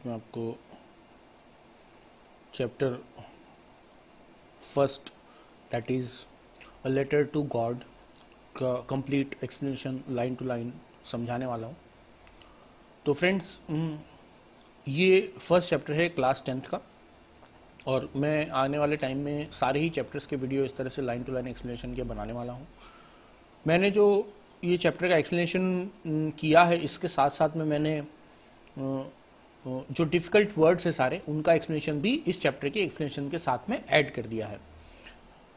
मैं आपको chapter first that is a letter to God का complete explanation line to line समझाने वाला हूँ। तो फ्रेंड्स, ये फर्स्ट चैप्टर है क्लास 10th का, और मैं आने वाले टाइम में सारे ही चैप्टर्स के वीडियो इस तरह से लाइन टू लाइन एक्सप्लेनेशन के बनाने वाला हूँ। मैंने जो ये चैप्टर का एक्सप्लेनेशन किया है, इसके साथ साथ में मैंने जो डिफ़िकल्ट वर्ड्स है सारे, उनका एक्सप्लेनेशन भी इस चैप्टर के एक्सप्लेनेशन के साथ में ऐड कर दिया है।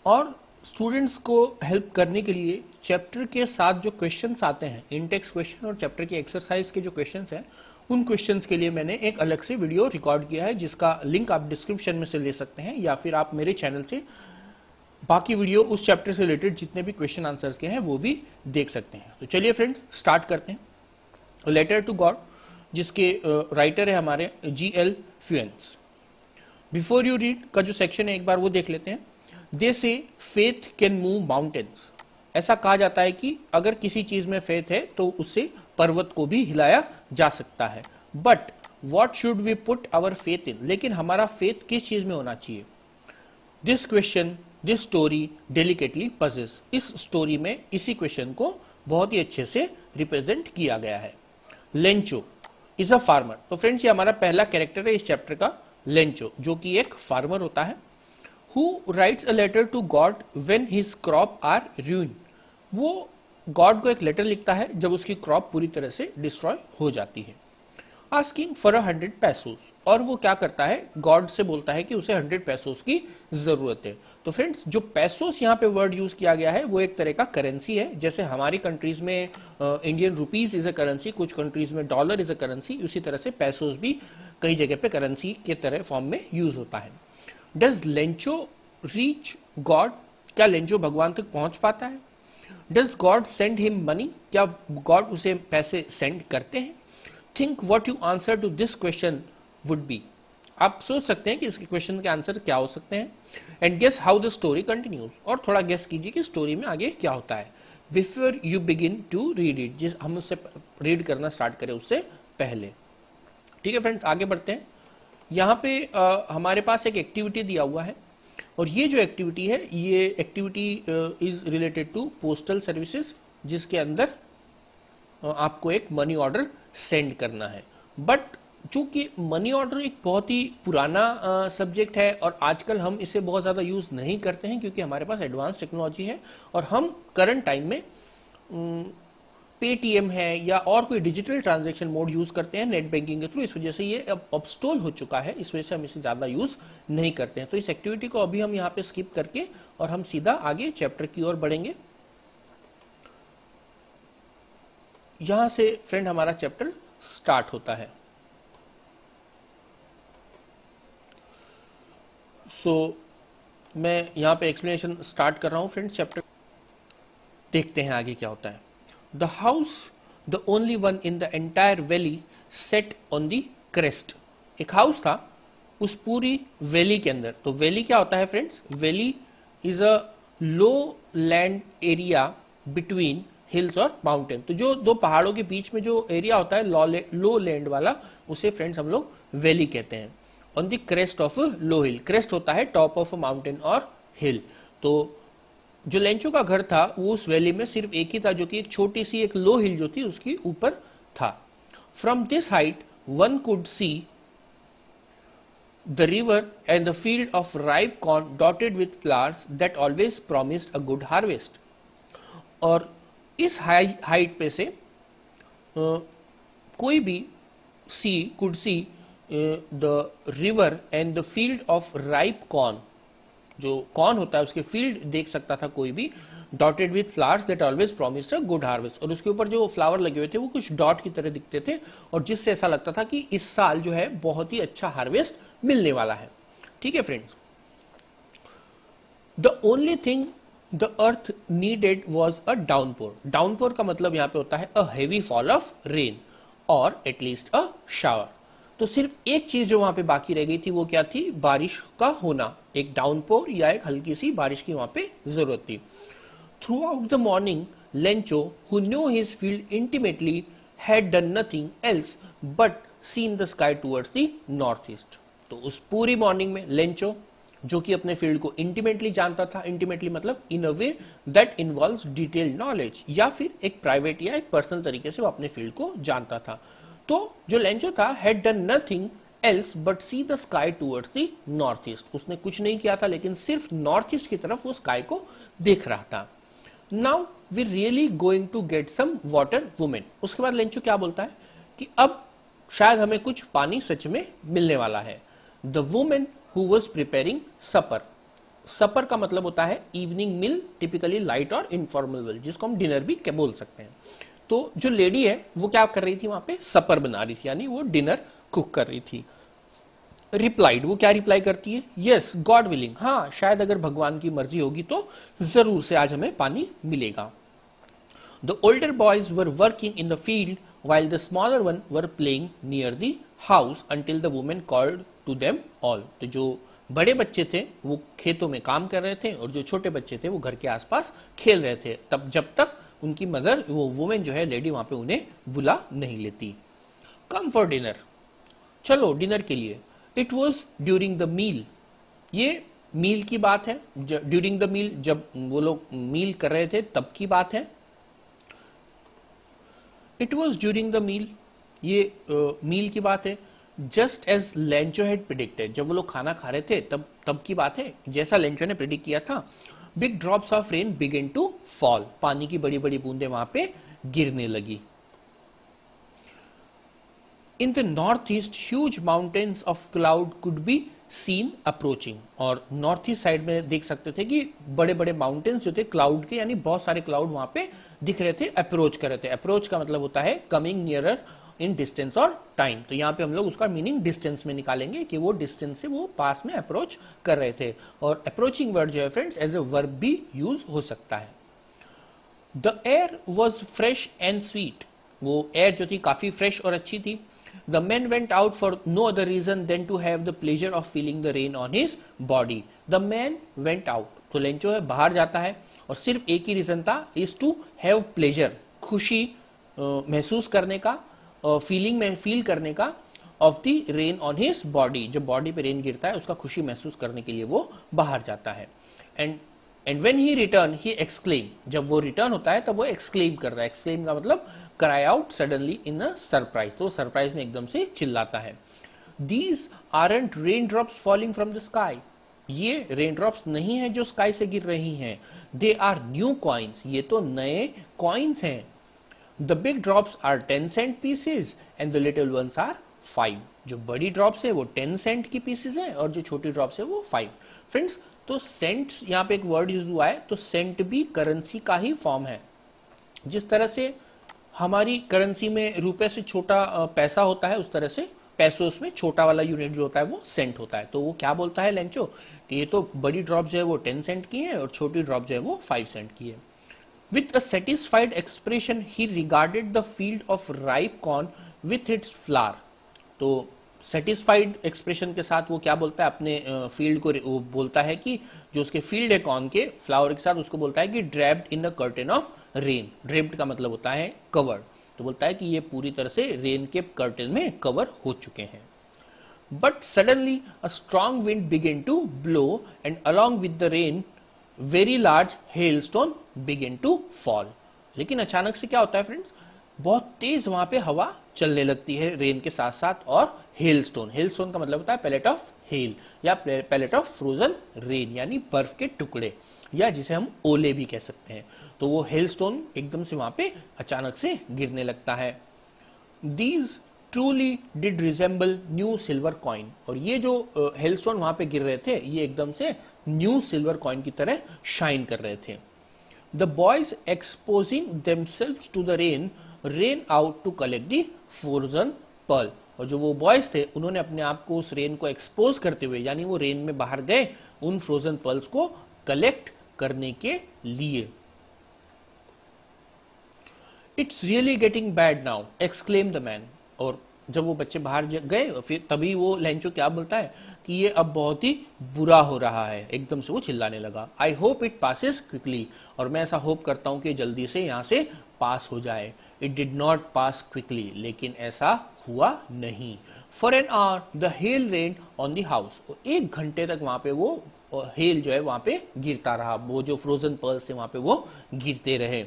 और स्टूडेंट्स को हेल्प करने के लिए चैप्टर के साथ जो क्वेश्चंस आते हैं, इंटेक्स क्वेश्चन और चैप्टर के एक्सरसाइज के जो क्वेश्चंस हैं, उन क्वेश्चंस के लिए मैंने एक अलग से वीडियो रिकॉर्ड किया है, जिसका लिंक आप डिस्क्रिप्शन में से ले सकते हैं, या फिर आप मेरे चैनल से बाकी वीडियो उस चैप्टर से रिलेटेड जितने भी क्वेश्चन आंसर्स के हैं वो भी देख सकते हैं। तो चलिए फ्रेंड्स, स्टार्ट करते हैं। लेटर टू गॉड, जिसके राइटर है हमारे G.L. फ्यूएंस। बिफोर यू रीड का जो सेक्शन है, एक बार वो देख लेते हैं। दे से फेथ कैन मूव माउंटेन्स। ऐसा कहा जाता है कि अगर किसी चीज में फेथ है तो उससे पर्वत को भी हिलाया जा सकता है। But what should we put our faith in, लेकिन हमारा फेथ किस चीज में होना चाहिए? This question this story delicately poses. इस स्टोरी में इसी क्वेश्चन को बहुत ही अच्छे से रिप्रेजेंट किया गया है। Lencho is a farmer. तो फ्रेंड्स, ये हमारा पहला कैरेक्टर है इस चैप्टर का, लेंचो, जो कि एक फार्मर होता है। Who writes a letter to God when his crop are ruined। वो गॉड को एक लेटर लिखता है जब उसकी क्रॉप पूरी तरह से डिस्ट्रॉय हो जाती है। Asking for 100 पैसोस। और वो क्या करता है, गॉड से बोलता है कि उसे 100 पैसोस की जरूरत है। तो फ्रेंड्स, जो पैसोस यहाँ पे वर्ड यूज किया गया है वो एक तरह का करेंसी है। जैसे हमारी कंट्रीज में Indian rupees is a currency, कुछ कंट्रीज में डॉलर इज अ करेंसी, उसी तरह से पैसोस भी कई जगह पे करेंसी के तरह फॉर्म में यूज होता है। Does Lencho reach God. क्या लेंचो भगवान तक पहुंच पाता है? Does God send him money. क्या गॉड उसे पैसे सेंड करते हैं? Think what you answer to this question would be. आप सोच सकते हैं कि इसके क्वेश्चन के आंसर क्या हो सकते हैं। And guess how the story continues. और थोड़ा गेस कीजिए कि स्टोरी में आगे क्या होता है। Before you begin to read it, जिस हम उससे रीड करना स्टार्ट करें उससे पहले। ठीक है फ्रेंड्स, आगे बढ़ते हैं। यहाँ पे हमारे पास एक एक्टिविटी दिया हुआ है, और ये जो एक्टिविटी है, ये activity is related to postal services, जिसके अंदर आपको एक मनी ऑर्डर सेंड करना है। बट चूंकि मनी ऑर्डर एक बहुत ही पुराना सब्जेक्ट है, और आजकल हम इसे बहुत ज़्यादा यूज़ नहीं करते हैं, क्योंकि हमारे पास एडवांस टेक्नोलॉजी है और हम करंट टाइम में पेटीएम है या और कोई डिजिटल ट्रांजैक्शन मोड यूज़ करते हैं नेट बैंकिंग के थ्रू। इस वजह से ये अब ऑब्स्टॉल हो चुका है, इस वजह से हम इसे ज़्यादा यूज़ नहीं करते हैं। तो इस एक्टिविटी को अभी हम यहाँ पे स्किप करके और हम सीधा आगे चैप्टर की ओर बढ़ेंगे। यहाँ से फ्रेंड हमारा चैप्टर स्टार्ट होता है। मैं यहाँ पे एक्सप्लेनेशन स्टार्ट कर रहा हूँ फ्रेंड्स चैप्टर। देखते हैं आगे क्या होता है। The house the only one in the entire valley set on the crest. एक हाउस था उस पूरी वैली के अंदर। तो वैली क्या होता है friends? Valley is a low land area between hills और माउंटेन। तो जो दो पहाड़ों के बीच में जो एरिया होता है लो लैंड वाला, उसे फ्रेंड्स हम लोग वैली कहते हैं। On the crest of low hill. Crest होता है टॉप ऑफ माउंटेन और हिल। तो जो लेंचो का घर था वो उस वैली में सिर्फ एक ही था, जो कि एक छोटी सी एक लो हिल जो थी उसकी ऊपर था। From this height one could see the river and the field of ripe corn dotted with flowers that always promised a good harvest. और इस हाइट पे से कोई भी could see the river and the field of ripe corn, जो corn होता है उसके फील्ड देख सकता था कोई भी, dotted with flowers that always promised a good harvest. और उसके ऊपर जो फ्लावर लगे हुए थे वो कुछ डॉट की तरह दिखते थे, और जिससे ऐसा लगता था कि इस साल जो है बहुत ही अच्छा हार्वेस्ट मिलने वाला है। ठीक है friends, the only thing the earth needed was a downpour. Downpour का मतलब यहाँ पे होता है a heavy fall of rain और एटलीस्ट अ शावर। तो सिर्फ एक चीज जो वहां पे बाकी रह गई थी वो क्या थी? बारिश का होना। एक डाउनपोर या एक हल्की सी बारिश की वहां पे जरूरत थी। Through out the morning Lencho, who knew his field intimately, had done nothing else but seen the sky towards the north east. तो उस पूरी मॉर्निंग में लेंचो, जो कि अपने फील्ड को इंटीमेटली जानता था, इंटीमेटली मतलब in a way that involves detailed knowledge, या फिर एक प्राइवेट या एक पर्सनल तरीके से वो अपने फील्ड को जानता था। तो जो लेंचो था had done nothing else but see the sky towards the north east. उसने कुछ नहीं किया था, लेकिन सिर्फ नॉर्थ ईस्ट की तरफ वो स्काई को देख रहा था। Now we really going to get some water women. उसके बाद लेंचो क्या बोलता है कि अब शायद हमें कुछ पानी सच में मिलने वाला है। The women who was preparing supper. Supper का मतलब होता है इवनिंग मील, टिपिकली लाइट और इनफॉर्मल मील, जिसको हम डिनर भी बोल सकते हैं। तो जो लेडी है वो क्या कर रही थी, वहां पे सपर बना रही थी, यानी वो डिनर कुक कर रही थी। रिप्लाइड, वो क्या रिप्लाई करती है, यस गॉड विलिंग, हाँ शायद अगर भगवान की मर्जी होगी तो जरूर से आज हमें पानी मिलेगा। The older boys were working in the field while the smaller one were playing near the house until the woman called to them all। तो जो बड़े बच्चे थे वो खेतों में काम कर रहे थे और जो छोटे बच्चे थे वो घर के आसपास खेल रहे थे, तब जब तक उनकी मदर, वो वुमेन जो है लेडी, वहां पे उन्हें बुला नहीं लेती। कम फॉर डिनर, चलो डिनर के लिए। It was during the meal, ये मील की बात है, ड्यूरिंग द मील, जब वो लोग मील कर रहे थे तब की बात है। It was during the meal, ये मील की बात है। Just as Lencho had predicted, जब वो लोग खाना खा रहे थे तब की बात है, जैसा लेंचो ने प्रिडिक्ट किया था। Big drops of rain begin to fall, पानी की बड़ी बड़ी बूंदें वहां पे गिरने लगी। In the north east huge mountains of cloud could be seen approaching, और नॉर्थ ईस्ट साइड में देख सकते थे कि बड़े बड़े माउंटेन्स जो थे क्लाउड के, यानी बहुत सारे क्लाउड वहां पे दिख रहे थे, अप्रोच कर रहे थे। अप्रोच का मतलब होता है कमिंग नियरर इन डिस्टेंस और टाइम। तो यहाँ पे हम लोग उसका मीनिंग डिस्टेंस में निकालेंगे कि वो डिस्टेंस से वो पास में अप्रोच कर रहे थे। और अप्रोचिंग वर्ड जो है फ्रेंड्स एज ए वर्ब भी यूज हो सकता है। The air was fresh and sweet, वो एयर जो थी काफी फ्रेश और अच्छी थी। The man went out for no other reason than to have the pleasure of feeling the rain on his body. The man went out, तो Lencho है बाहर जाता है और सिर्फ एक ही रीजन था, इज टू हैव प्लेजर, खुशी महसूस करने का, फीलिंग में फील करने का, of the rain on his body, जब बॉडी पे रेन गिरता है उसका खुशी महसूस करने के लिए वो बाहर जाता है। And when he return he exclaim, जब वो रिटर्न होता है तब वो एक्सक्लेम कर रहा है। एक्सक्लेम का मतलब cry out suddenly in a surprise, तो सरप्राइज में एकदम से चिल्लाता है। These aren't rain drops falling from the sky, ये रेन ड्रॉप्स नहीं है जो स्काई से गिर रही हैं, दे आर न्यू कॉइन्स, ये तो नए कॉइन्स हैं। The big drops are 10 cent pieces and the little ones are 5, जो बड़ी ड्रॉप्स है वो 10 सेंट की पीसेज है और जो छोटी ड्रॉप्स है वो 5। फ्रेंड्स, तो सेंट यहाँ पे एक वर्ड यूज हुआ है, तो सेंट भी करेंसी का ही फॉर्म है। जिस तरह से हमारी करेंसी में रुपए से छोटा पैसा होता है, उस तरह से पैसोस में छोटा वाला यूनिट जो होता है वो सेंट होता है। तो वो क्या बोलता है लेंचो कि ये तो बड़ी ड्रॉप जो है वो 10 सेंट की है और छोटी ड्रॉप जो है वो 5 सेंट की है। With a satisfied expression he regarded the field of ripe corn with its flower. तो सेटिस्फाइड एक्सप्रेशन के साथ वो क्या बोलता है, अपने फील्ड को वो बोलता है कि जो उसके फील्ड है कॉर्न के फ्लावर के साथ, उसको बोलता है कि draped in the curtain of rain. Draped का मतलब होता है कवर्ड, तो बोलता है कि ये पूरी तरह से रेन के कर्टेन में कवर हो चुके हैं। But suddenly a strong wind began to blow and along with the rain very large hailstone began to fall. लेकिन अचानक से क्या होता है फ्रेंड्स, बहुत तेज वहां पे हवा चलने लगती है रेन के साथ साथ, और हेलस्टोन, हेलस्टोन का मतलब होता है पैलेट ऑफ हेल या पैलेट ऑफ फ्रोजन रेन, यानी बर्फ के टुकड़े, या जिसे हम ओले भी कह सकते हैं। तो वो हेलस्टोन एकदम से वहां पे अचानक से गिरने लगता है। These truly did resemble new silver coin, और ये जो हेलस्टोन वहां पे गिर रहे थे ये एकदम से न्यू सिल्वर कॉइन की तरह शाइन कर रहे थे। The boys exposing themselves to the rain ran out to collect the frozen pearl, और जो वो बॉयज थे उन्होंने अपने आप को उस रेन को एक्सपोज करते हुए, यानी वो रेन में बाहर गए उन फ्रोजन पर्ल्स को कलेक्ट करने के लिए। It's really getting bad now exclaim the man, और जब वो बच्चे बाहर गए फिर तभी वो लेंचो क्या बोलता है कि ये अब बहुत ही बुरा हो रहा है, एकदम से वो चिल्लाने लगा। I hope it passes quickly, और मैं ऐसा होप करता हूं कि जल्दी से यहां से पास हो जाए। It did not pass quickly, लेकिन ऐसा हुआ नहीं। For an hour the hell rain on the house, 1 घंटे तक वहां पे वो हेल जो है वहां पे गिरता रहा, वो जो फ्रोजन पर्ल्स थे वहां पे वो गिरते रहे।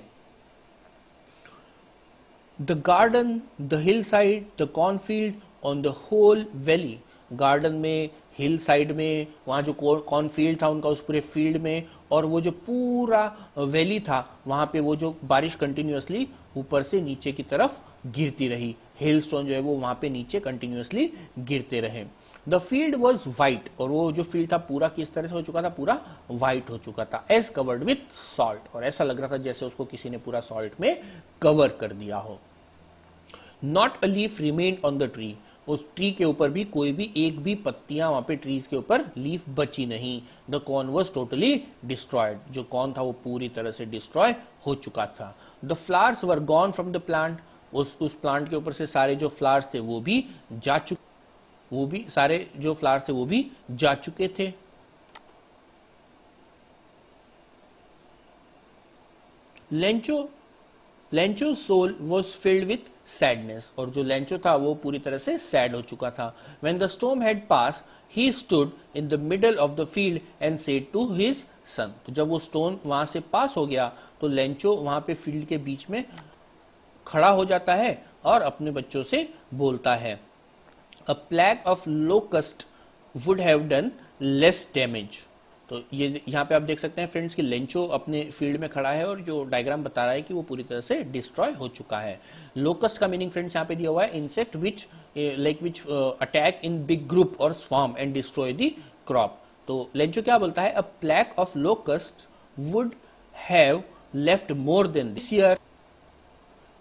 The garden, the hill side, the cornfield, on the whole valley, garden में, हिल साइड में, वहाँ जो कॉर्नफील्ड था उनका उस पूरे फील्ड में, और वो जो पूरा वैली था वहाँ पे वो जो बारिश कंटिन्यूअसली ऊपर से नीचे की तरफ गिरती रही, हेल स्टोन जो है वो वहाँ पे नीचे कंटिन्यूअसली गिरते रहे। द फील्ड वॉज वाइट, और वो जो फील्ड था पूरा किस तरह से हो चुका था, पूरा वाइट हो चुका था। एज कवर्ड विथ सॉल्ट, और ऐसा लग रहा था जैसे उसको किसी ने पूरा सॉल्ट में कवर कर दिया हो। Not a leaf remained on the tree, उस ट्री के ऊपर भी कोई भी एक भी पत्तियां वहां पे ट्रीज के ऊपर लीफ बची नहीं। The corn was totally destroyed, जो कॉर्न था वो पूरी तरह से डिस्ट्रॉय हो चुका था। The flowers were gone from the plant, उस प्लांट के ऊपर से सारे जो फ्लावर्स थे वो भी जा चुके, वो भी सारे जो फ्लावर्स थे वो भी जा चुके थे। Lencho, Lencho soul was filled with sadness, और जो लेंचो था वो पूरी तरह से सैड हो चुका था। When the storm had passed he stood in the middle of the field and said to his son, तो जब वो स्टोन वहां से पास हो गया तो लेंचो वहां पे फील्ड के बीच में खड़ा हो जाता है और अपने बच्चों से बोलता है, a plague of locust would have done less damage. तो ये यहाँ पे आप देख सकते हैं फ्रेंड्स कि लेंचो अपने फील्ड में खड़ा है और जो डायग्राम बता रहा है कि वो पूरी तरह से डिस्ट्रॉय हो चुका है। लोकस्ट का मीनिंग फ्रेंड्स यहाँ पे दिया हुआ है, insect which like which attack in big group और swarm and destroy the crop. तो लेंचो क्या बोलता है, a plague of locust would have left more than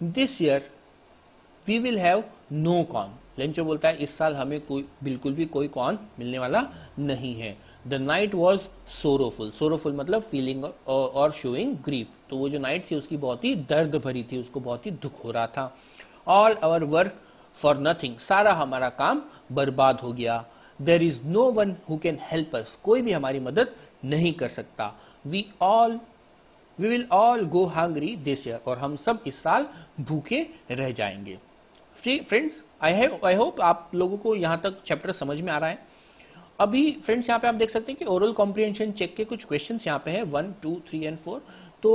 this year we will have no corn. Lencho बोलता है इस साल हमें कोई बिल्कुल भी कोई कॉर्न मिलने वाला नहीं है। The night was sorrowful, sorrowful मतलब फीलिंग और शोइंग ग्रीफ, तो वो जो नाइट थी उसकी बहुत ही दर्द भरी थी, उसको बहुत ही दुख हो रहा था। All our work for nothing, सारा हमारा काम बर्बाद हो गया। There is no one who can help us, कोई भी हमारी मदद नहीं कर सकता। We will all go hungry this year, और हम सब इस साल भूखे रह जाएंगे। फ्रेंड्स आई होप आप लोगों को यहां तक चैप्टर समझ में आ रहा है। अभी फ्रेंड्स यहाँ पे आप देख सकते हैं कि ओरल कॉम्प्रिहेंशन चेक के कुछ क्वेश्चंस यहाँ पे हैं 1, 2, 3 एंड 4। तो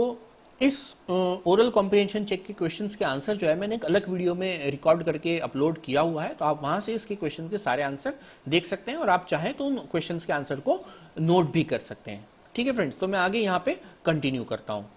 इस ओरल कॉम्प्रिहेंशन चेक के क्वेश्चंस के आंसर जो है मैंने एक अलग वीडियो में रिकॉर्ड करके अपलोड किया हुआ है, तो आप वहां से इसके क्वेश्चन के सारे आंसर देख सकते हैं और आप चाहें तो उन क्वेश्चंस के आंसर को नोट भी कर सकते हैं। ठीक है फ्रेंड्स, तो मैं आगे यहाँ पे कंटिन्यू करता हूँ।